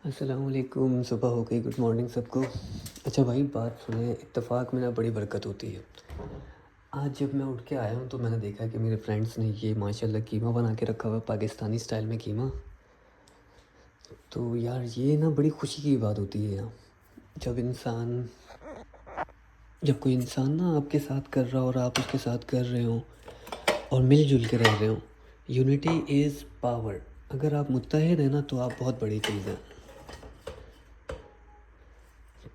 السلام علیکم، صبح ہو گئی، گڈ مارننگ سب کو۔ اچھا بھائی بات سنیں، اتفاق میں نا بڑی برکت ہوتی ہے۔ آج جب میں اٹھ کے آیا ہوں تو میں نے دیکھا کہ میرے فرینڈس نے یہ ماشاءاللہ قیمہ بنا کے رکھا ہوا ہے، پاکستانی سٹائل میں قیمہ۔ تو یار یہ نا بڑی خوشی کی بات ہوتی ہے یہاں، جب کوئی انسان نا آپ کے ساتھ کر رہا ہو اور آپ اس کے ساتھ کر رہے ہوں اور مل جل کے رہ رہے ہوں۔ Unity is power. اگر آپ متحد ہیں نا تو آپ بہت بڑی چیز ہے۔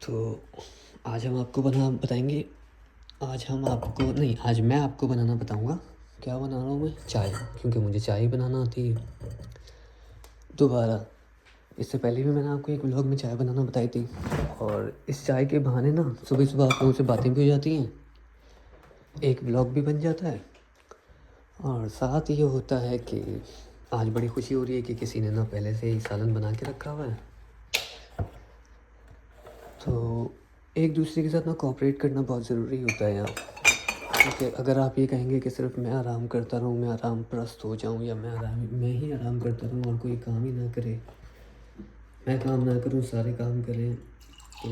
تو آج ہم آپ کو بتائیں گے، آج میں آپ کو بنانا بتاؤں گا۔ کیا بنا رہا ہوں میں؟ چائے، کیونکہ مجھے چائے ہی بنانا آتی ہے۔ دوبارہ اس سے پہلے بھی میں نے آپ کو ایک ولاگ میں چائے بنانا بتائی تھی، اور اس چائے کے بہانے نا صبح صبح آپ لوگوں سے باتیں بھی ہو جاتی ہیں، ایک ولاگ بھی بن جاتا ہے، اور ساتھ یہ ہوتا ہے کہ آج بڑی خوشی ہو رہی ہے کہ کسی نے نا پہلے سے ہی سالن بنا کے رکھا ہوا ہے۔ تو ایک دوسرے کے ساتھ نا کوآپریٹ کرنا بہت ضروری ہوتا ہے یہاں، کیونکہ اگر آپ یہ کہیں گے کہ صرف میں آرام کرتا رہوں، میں آرام پرست ہو جاؤں، یا میں ہی آرام کرتا رہوں اور کوئی کام ہی نہ کرے، میں کام نہ کروں سارے کام کریں، تو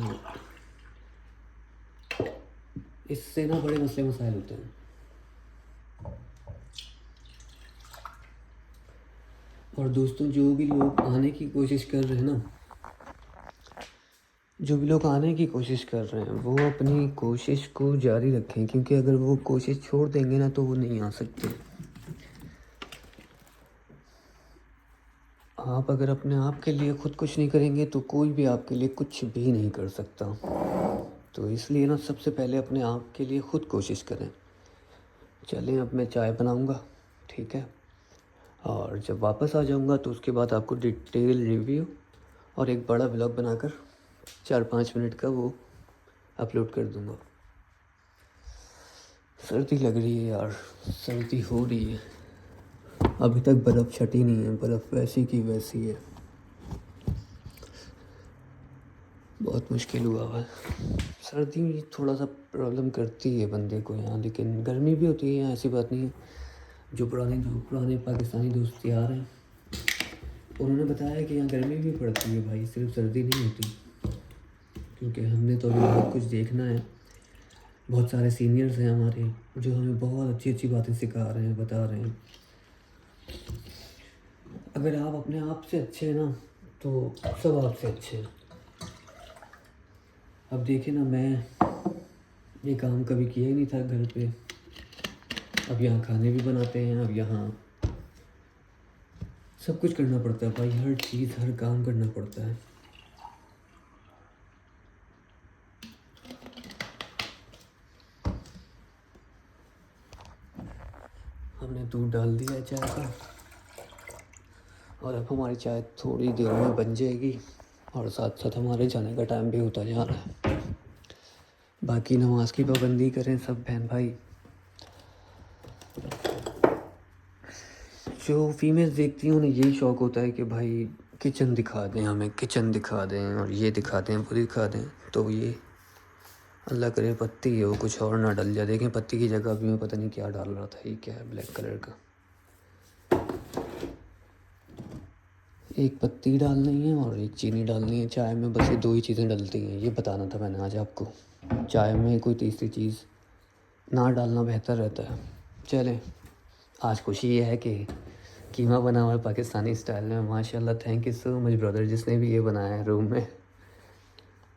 اس سے نا بڑے مسئلے مسائل ہوتے ہیں۔ اور دوستوں، جو بھی لوگ آنے کی کوشش کر رہے ہیں وہ اپنی کوشش کو جاری رکھیں، کیونکہ اگر وہ کوشش چھوڑ دیں گے نا تو وہ نہیں آ سکتے۔ آپ اگر اپنے آپ کے لیے خود کچھ نہیں کریں گے تو کوئی بھی آپ کے لیے کچھ بھی نہیں کر سکتا۔ تو اس لیے نا سب سے پہلے اپنے آپ کے لیے خود کوشش کریں۔ چلیں اب میں چائے بناؤں گا، ٹھیک ہے؟ اور جب واپس آ جاؤں گا تو اس کے بعد آپ کو ڈیٹیل ریویو اور ایک بڑا ولاگ بنا کر 4-5 منٹ کا وہ اپلوڈ کر دوں گا۔ سردی لگ رہی ہے یار، سردی ہو رہی ہے، ابھی تک برف چھٹی نہیں ہے، برف ویسی کی ویسی ہے، بہت مشکل ہوا ہے۔ سردی تھوڑا سا پرابلم کرتی ہے بندے کو یہاں، لیکن گرمی بھی ہوتی ہے، ایسی بات نہیں ہے۔ جو پرانے پاکستانی دوست یار ہیں انہوں نے بتایا کہ یہاں گرمی بھی پڑتی ہے بھائی، صرف سردی نہیں ہوتی، کیونکہ ہم نے تو ابھی بہت کچھ دیکھنا ہے۔ بہت سارے سینئرز ہیں ہمارے جو ہمیں بہت اچھی اچھی باتیں سکھا رہے ہیں، بتا رہے ہیں۔ اگر آپ اپنے آپ سے اچھے ہیں نا تو سب آپ سے اچھے ہیں۔ اب دیکھیں نا، میں یہ کام کبھی کیا ہی نہیں تھا گھر پہ، اب یہاں کھانے بھی بناتے ہیں، اب یہاں سب کچھ کرنا پڑتا ہے بھائی، ہر چیز ہر کام کرنا پڑتا ہے۔ ہم نے دودھ ڈال دیا ہے چائے کا، اور اب ہماری چائے تھوڑی دیر میں بن جائے گی، اور ساتھ ساتھ ہمارے جانے کا ٹائم بھی ہوتا جا رہا ہے۔ باقی نماز کی پابندی کریں سب بہن بھائی۔ جو فیمیل دیکھتی ہیں انہیں یہی شوق ہوتا ہے کہ بھائی کچن دکھا دیں، ہمیں کچن دکھا دیں، اور یہ دکھا دیں، وہ دکھا دیں، تو یہ اللہ کرے پتی ہے وہ کچھ اور نہ ڈل جائے۔ دیکھیں پتی کی جگہ بھی میں پتہ نہیں کیا ڈال رہا تھا، یہ کیا ہے بلیک کلر کا، ایک پتی ڈالنی ہے اور ایک چینی ڈالنی ہے چائے میں، بس یہ 2 ہی چیزیں ڈلتی ہیں، یہ بتانا تھا میں نے آج آپ کو۔ چائے میں کوئی تیسری چیز نہ ڈالنا بہتر رہتا ہے۔ چلیں، آج خوشی یہ ہے کہ قیمہ بنا ہوا ہے پاکستانی سٹائل میں، ماشاءاللہ، thank you so much brother جس نے بھی یہ بنایا ہے روم میں۔